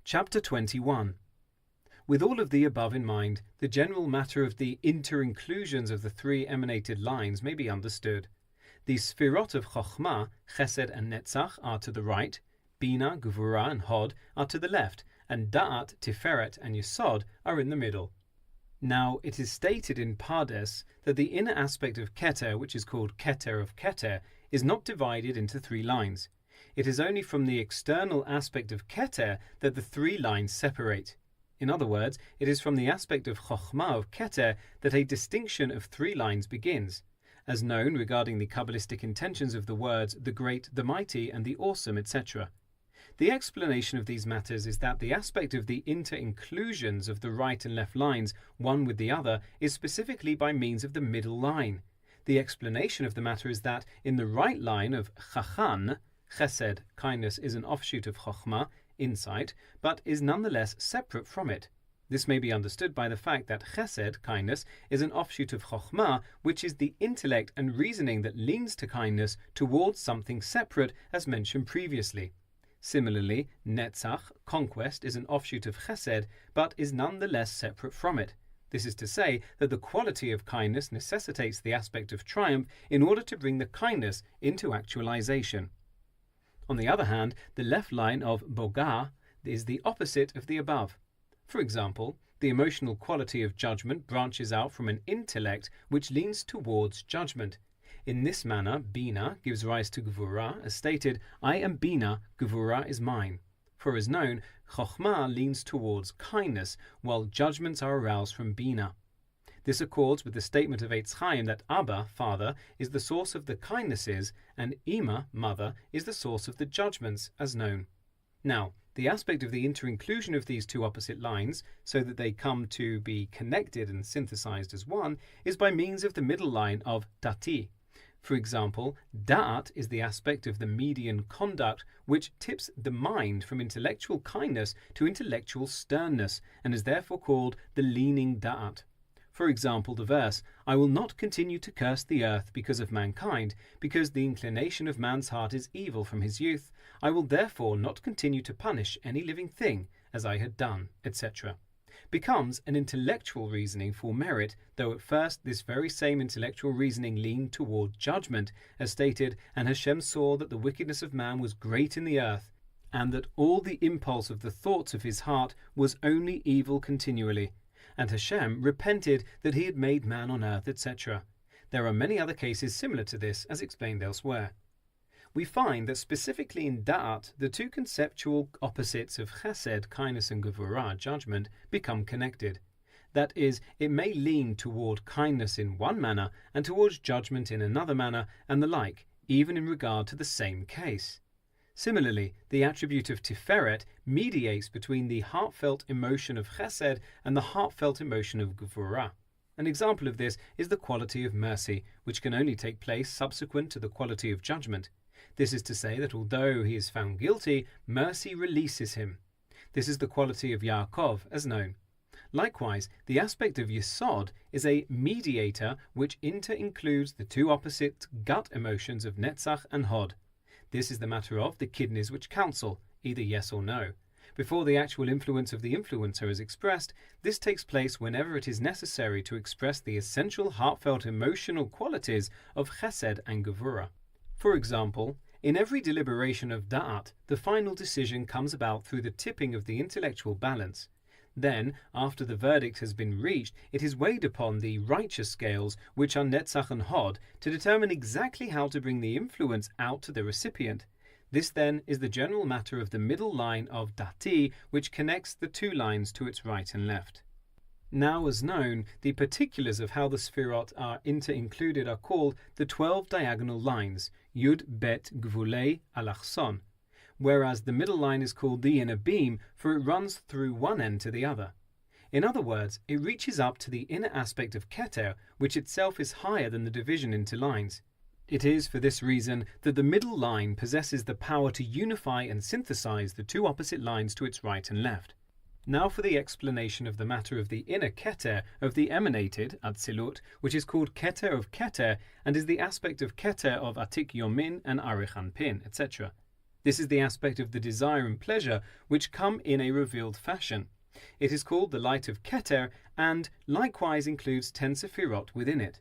Chapter 21. With all of the above in mind, the general matter of the inter-inclusions of the three emanated lines may be understood. The Sfirot of Chochmah, Chesed and Netzach are to the right, Bina, Gevurah and Hod are to the left, and Da'at, Tiferet and Yesod are in the middle. Now, it is stated in Pardes that the inner aspect of Keter, which is called Keter of Keter, is not divided into three lines. It is only from the external aspect of Keter that the three lines separate. In other words, it is from the aspect of Chochmah of Keter that a distinction of three lines begins, as known regarding the Kabbalistic intentions of the words the great, the mighty, and the awesome, etc. The explanation of these matters is that the aspect of the inter-inclusions of the right and left lines, one with the other, is specifically by means of the middle line. The explanation of the matter is that in the right line of Chachan, Chesed, kindness, is an offshoot of Chochmah, insight, but is nonetheless separate from it. This may be understood by the fact that Chesed, kindness, is an offshoot of Chochmah, which is the intellect and reasoning that leans to kindness towards something separate, as mentioned previously. Similarly, Netzach, conquest, is an offshoot of Chesed, but is nonetheless separate from it. This is to say that the quality of kindness necessitates the aspect of triumph in order to bring the kindness into actualization. On the other hand, the left line of Bogah is the opposite of the above. For example, the emotional quality of judgment branches out from an intellect which leans towards judgment. In this manner, Bina gives rise to Gevurah, as stated, I am Bina, Gevurah is mine. For as known, Chochmah leans towards kindness, while judgments are aroused from Bina. This accords with the statement of Eitz Chaim that Abba, father, is the source of the kindnesses, and Ima, mother, is the source of the judgments, as known. Now, the aspect of the inter-inclusion of these two opposite lines, so that they come to be connected and synthesized as one, is by means of the middle line of Dati. For example, Da'at is the aspect of the median conduct which tips the mind from intellectual kindness to intellectual sternness, and is therefore called the leaning Da'at. For example, the verse, I will not continue to curse the earth because of mankind, because the inclination of man's heart is evil from his youth. I will therefore not continue to punish any living thing, as I had done, etc. becomes an intellectual reasoning for merit, though at first this very same intellectual reasoning leaned toward judgment, as stated, and Hashem saw that the wickedness of man was great in the earth, and that all the impulse of the thoughts of his heart was only evil continually. And Hashem repented that he had made man on earth, etc. There are many other cases similar to this, as explained elsewhere. We find that specifically in Da'at, the two conceptual opposites of Chesed, kindness, and Gevurah, judgment, become connected. That is, it may lean toward kindness in one manner and towards judgment in another manner, and the like, even in regard to the same case. Similarly, the attribute of Tiferet mediates between the heartfelt emotion of Chesed and the heartfelt emotion of Gevurah. An example of this is the quality of mercy, which can only take place subsequent to the quality of judgment. This is to say that although he is found guilty, mercy releases him. This is the quality of Yaakov, as known. Likewise, the aspect of Yesod is a mediator which inter-includes the two opposite gut emotions of Netzach and Hod. This is the matter of the kidneys which counsel, either yes or no. Before the actual influence of the influencer is expressed, this takes place whenever it is necessary to express the essential heartfelt emotional qualities of Chesed and Gevurah. For example, in every deliberation of Da'at, the final decision comes about through the tipping of the intellectual balance. Then, after the verdict has been reached, it is weighed upon the righteous scales, which are Netzach and Hod, to determine exactly how to bring the influence out to the recipient. This then is the general matter of the middle line of Dati, which connects the two lines to its right and left. Now, as known, the particulars of how the Sfirot are inter-included are called the 12 diagonal lines, Yud, Bet, Gvulei, Alachson, whereas the middle line is called the inner beam, for it runs through one end to the other. In other words, it reaches up to the inner aspect of Keter, which itself is higher than the division into lines. It is for this reason that the middle line possesses the power to unify and synthesize the two opposite lines to its right and left. Now for the explanation of the matter of the inner Keter of the emanated, Atzilut, which is called Keter of Keter, and is the aspect of Keter of Atik Yomin and Arich Anpin, etc. This is the aspect of the desire and pleasure which come in a revealed fashion. It is called the light of Keter and likewise includes 10 Sefirot within it.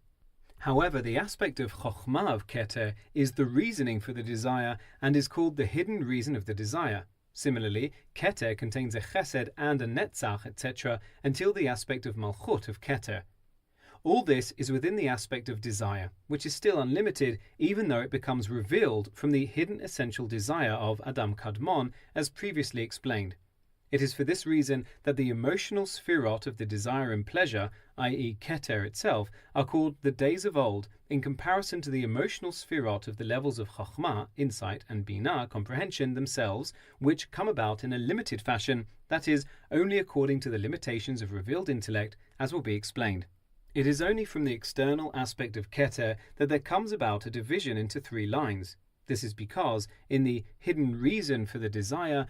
However, the aspect of Chokhmah of Keter is the reasoning for the desire and is called the hidden reason of the desire. Similarly, Keter contains a Chesed and a Netzach, etc., until the aspect of Malchut of Keter. All this is within the aspect of desire, which is still unlimited even though it becomes revealed from the hidden essential desire of Adam Kadmon, as previously explained. It is for this reason that the emotional sphirot of the desire and pleasure, i.e. Keter itself, are called the days of old in comparison to the emotional sphirot of the levels of Chokhmah, insight, and Binah, comprehension themselves, which come about in a limited fashion, that is, only according to the limitations of revealed intellect, as will be explained. It is only from the external aspect of Keter that there comes about a division into 3 lines. This is because, in the hidden reason for the desire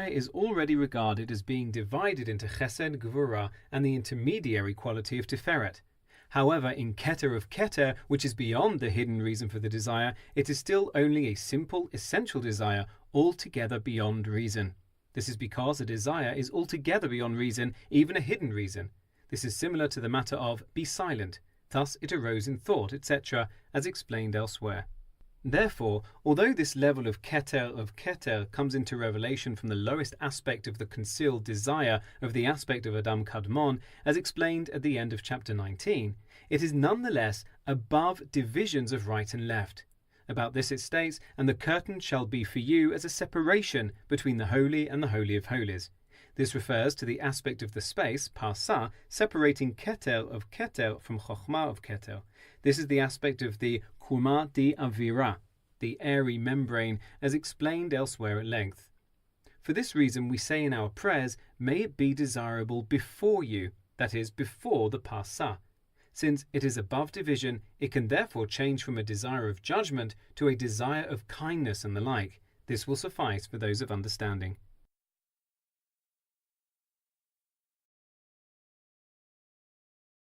is already regarded as being divided into Chesed, Gvura, and the intermediary quality of Tiferet. However, in Keter of Keter, which is beyond the hidden reason for the desire, it is still only a simple, essential desire, altogether beyond reason. This is because a desire is altogether beyond reason, even a hidden reason. This is similar to the matter of be silent, thus it arose in thought, etc., as explained elsewhere. Therefore, although this level of Keter comes into revelation from the lowest aspect of the concealed desire of the aspect of Adam Kadmon, as explained at the end of chapter 19, it is nonetheless above divisions of right and left. About this it states, and the curtain shall be for you as a separation between the holy and the holy of holies. This refers to the aspect of the space, Parsa, separating Keter of Keter from Chokhmah of Keter. This is the aspect of the Kuma di Avira, the airy membrane, as explained elsewhere at length. For this reason we say in our prayers, may it be desirable before you, that is, before the Parsa. Since it is above division, it can therefore change from a desire of judgment to a desire of kindness and the like. This will suffice for those of understanding.